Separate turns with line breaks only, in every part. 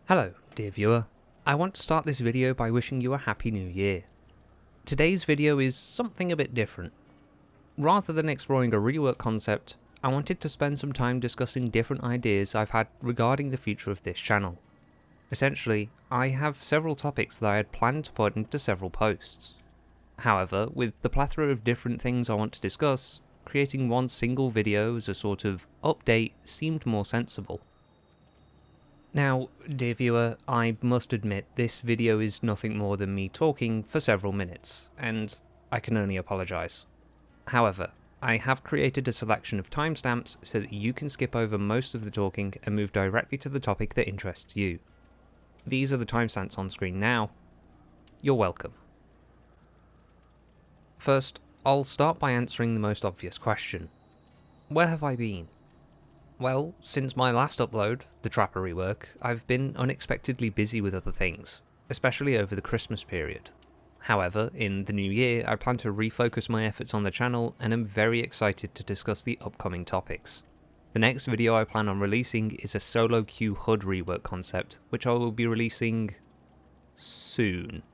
Hello, dear viewer. I want to start this video by wishing you a happy new year. Today's video is something a bit different. Rather than exploring a rework concept, I wanted to spend some time discussing different ideas I've had regarding the future of this channel. Essentially, I have several topics that I had planned to put into several posts. However, with the plethora of different things I want to discuss, creating one single video as a sort of update seemed more sensible. Now, dear viewer, I must admit this video is nothing more than me talking for several minutes, and I can only apologise. However, I have created a selection of timestamps so that you can skip over most of the talking and move directly to the topic that interests you. These are the timestamps on screen now. You're welcome. First, I'll start by answering the most obvious question. Where have I been? Well, since my last upload, the Trapper rework, I've been unexpectedly busy with other things, especially over the Christmas period. However, in the new year, I plan to refocus my efforts on the channel and am very excited to discuss the upcoming topics. The next video I plan on releasing is a solo queue HUD rework concept, which I will be releasing soon.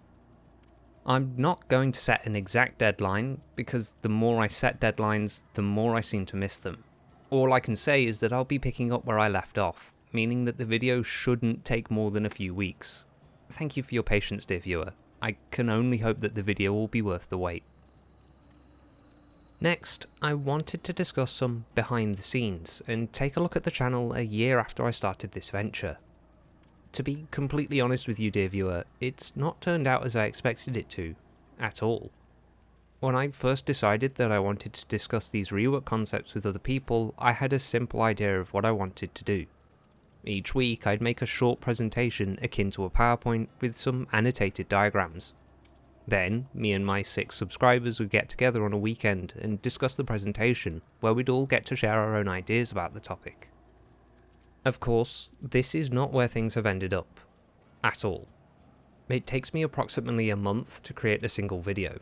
I'm not going to set an exact deadline, because the more I set deadlines, the more I seem to miss them. All I can say is that I'll be picking up where I left off, meaning that the video shouldn't take more than a few weeks. Thank you for your patience, dear viewer. I can only hope that the video will be worth the wait. Next, I wanted to discuss some behind the scenes and take a look at the channel a year after I started this venture. To be completely honest with you, dear viewer, it's not turned out as I expected it to, at all. When I first decided that I wanted to discuss these rework concepts with other people, I had a simple idea of what I wanted to do. Each week I'd make a short presentation akin to a PowerPoint with some annotated diagrams. Then, me and my 6 subscribers would get together on a weekend and discuss the presentation, where we'd all get to share our own ideas about the topic. Of course, this is not where things have ended up. At all. It takes me approximately a month to create a single video.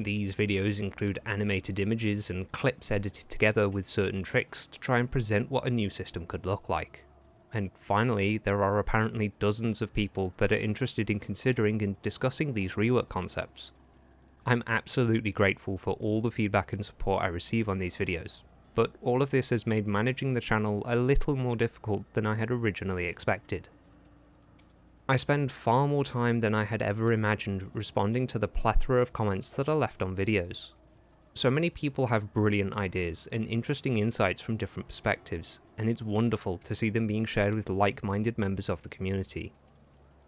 These videos include animated images and clips edited together with certain tricks to try and present what a new system could look like. And finally, there are apparently dozens of people that are interested in considering and discussing these rework concepts. I'm absolutely grateful for all the feedback and support I receive on these videos, but all of this has made managing the channel a little more difficult than I had originally expected. I spend far more time than I had ever imagined responding to the plethora of comments that are left on videos. So many people have brilliant ideas and interesting insights from different perspectives, and it's wonderful to see them being shared with like-minded members of the community.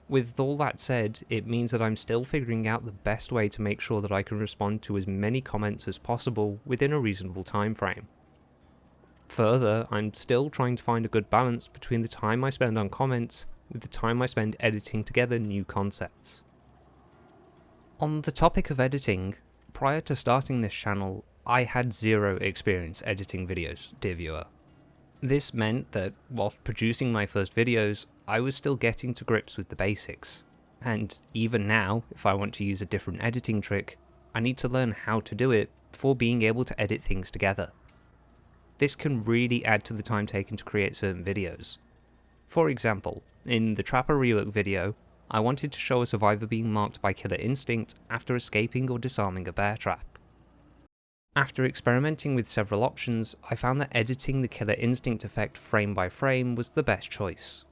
With all that said, it means that I'm still figuring out the best way to make sure that I can respond to as many comments as possible within a reasonable time frame. Further, I'm still trying to find a good balance between the time I spend on comments with the time I spend editing together new concepts. On the topic of editing, prior to starting this channel, I had zero experience editing videos, dear viewer. This meant that, whilst producing my first videos, I was still getting to grips with the basics. And even now, if I want to use a different editing trick, I need to learn how to do it before being able to edit things together. This can really add to the time taken to create certain videos. For example, in the Trapper rework video, I wanted to show a survivor being marked by killer instinct after escaping or disarming a bear trap. After experimenting with several options, I found that editing the killer instinct effect frame by frame was the best choice.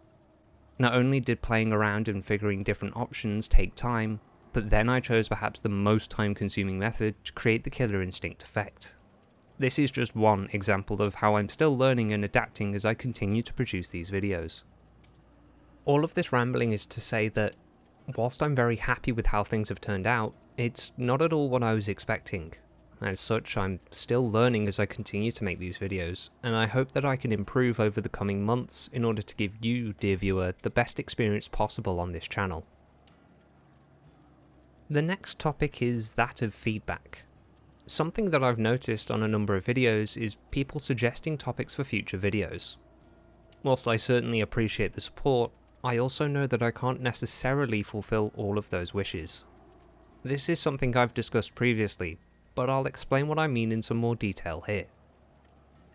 Not only did playing around and figuring different options take time, but then I chose perhaps the most time-consuming method to create the killer instinct effect. This is just one example of how I'm still learning and adapting as I continue to produce these videos. All of this rambling is to say that, whilst I'm very happy with how things have turned out, it's not at all what I was expecting. As such, I'm still learning as I continue to make these videos, and I hope that I can improve over the coming months in order to give you, dear viewer, the best experience possible on this channel. The next topic is that of feedback. Something that I've noticed on a number of videos is people suggesting topics for future videos. Whilst I certainly appreciate the support, I also know that I can't necessarily fulfill all of those wishes. This is something I've discussed previously, but I'll explain what I mean in some more detail here.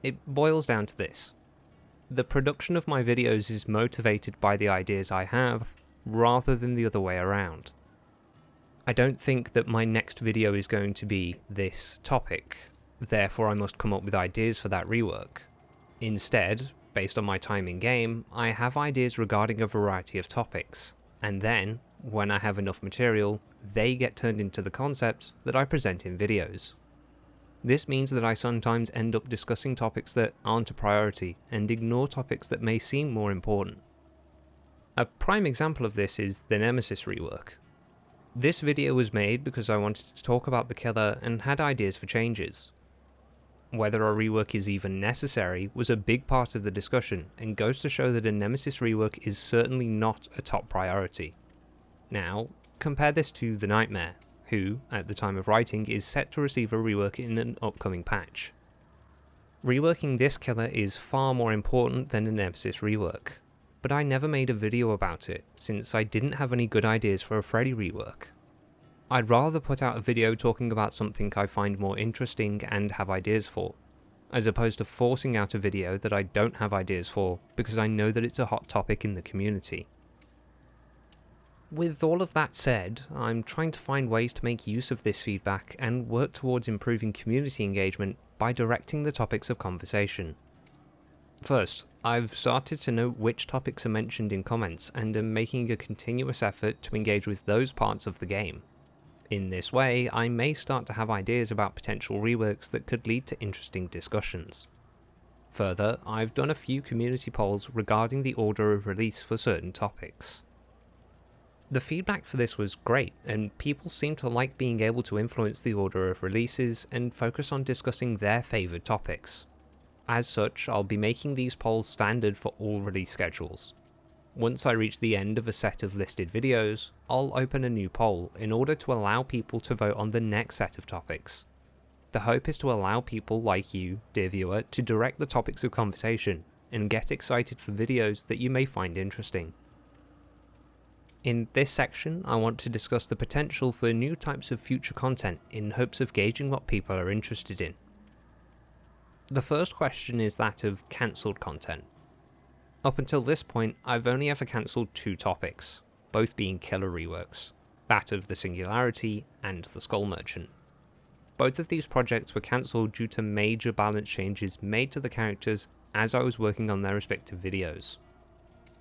It boils down to this. The production of my videos is motivated by the ideas I have, rather than the other way around. I don't think that my next video is going to be this topic, therefore I must come up with ideas for that rework. Instead, based on my time in game, I have ideas regarding a variety of topics, and then, when I have enough material, they get turned into the concepts that I present in videos. This means that I sometimes end up discussing topics that aren't a priority and ignore topics that may seem more important. A prime example of this is the Nemesis rework. This video was made because I wanted to talk about the killer and had ideas for changes. Whether a rework is even necessary was a big part of the discussion and goes to show that a Nemesis rework is certainly not a top priority. Now, compare this to the Nightmare, who, at the time of writing, is set to receive a rework in an upcoming patch. Reworking this killer is far more important than a Nemesis rework, but I never made a video about it since I didn't have any good ideas for a Freddy rework. I'd rather put out a video talking about something I find more interesting and have ideas for, as opposed to forcing out a video that I don't have ideas for because I know that it's a hot topic in the community. With all of that said, I'm trying to find ways to make use of this feedback and work towards improving community engagement by directing the topics of conversation. First, I've started to know which topics are mentioned in comments and am making a continuous effort to engage with those parts of the game. In this way, I may start to have ideas about potential reworks that could lead to interesting discussions. Further, I've done a few community polls regarding the order of release for certain topics. The feedback for this was great, and people seem to like being able to influence the order of releases and focus on discussing their favoured topics. As such, I'll be making these polls standard for all release schedules. Once I reach the end of a set of listed videos, I'll open a new poll in order to allow people to vote on the next set of topics. The hope is to allow people like you, dear viewer, to direct the topics of conversation and get excited for videos that you may find interesting. In this section, I want to discuss the potential for new types of future content in hopes of gauging what people are interested in. The first question is that of cancelled content. Up until this point, I've only ever cancelled two topics, both being killer reworks, that of the Singularity and the Skull Merchant. Both of these projects were cancelled due to major balance changes made to the characters as I was working on their respective videos.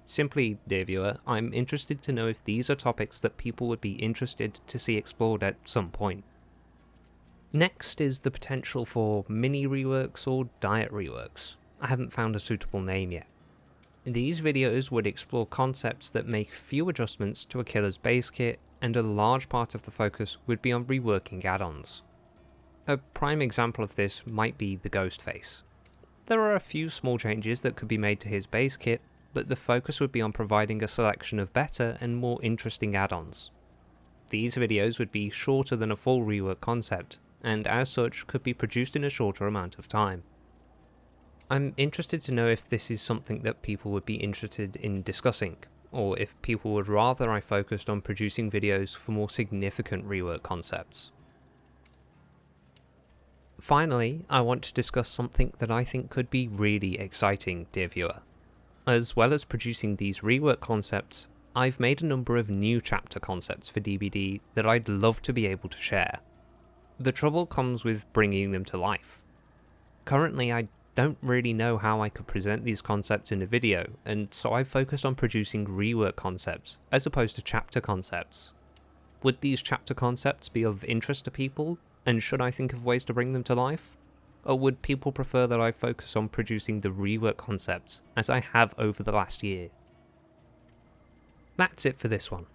Simply, dear viewer, I'm interested to know if these are topics that people would be interested to see explored at some point. Next is the potential for mini reworks or diet reworks. I haven't found a suitable name yet. These videos would explore concepts that make few adjustments to a killer's base kit, and a large part of the focus would be on reworking add-ons. A prime example of this might be the Ghostface. There are a few small changes that could be made to his base kit, but the focus would be on providing a selection of better and more interesting add-ons. These videos would be shorter than a full rework concept, and as such could be produced in a shorter amount of time. I'm interested to know if this is something that people would be interested in discussing, or if people would rather I focused on producing videos for more significant rework concepts. Finally, I want to discuss something that I think could be really exciting, dear viewer. As well as producing these rework concepts, I've made a number of new chapter concepts for DBD that I'd love to be able to share. The trouble comes with bringing them to life. Currently, I don't really know how I could present these concepts in a video, and so I've focused on producing rework concepts as opposed to chapter concepts. Would these chapter concepts be of interest to people, and should I think of ways to bring them to life? Or would people prefer that I focus on producing the rework concepts, as I have over the last year? That's it for this one.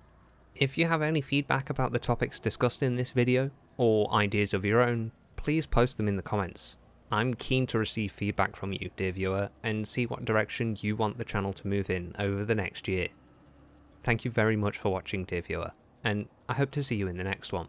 If you have any feedback about the topics discussed in this video, or ideas of your own, please post them in the comments. I'm keen to receive feedback from you, dear viewer, and see what direction you want the channel to move in over the next year. Thank you very much for watching, dear viewer, and I hope to see you in the next one.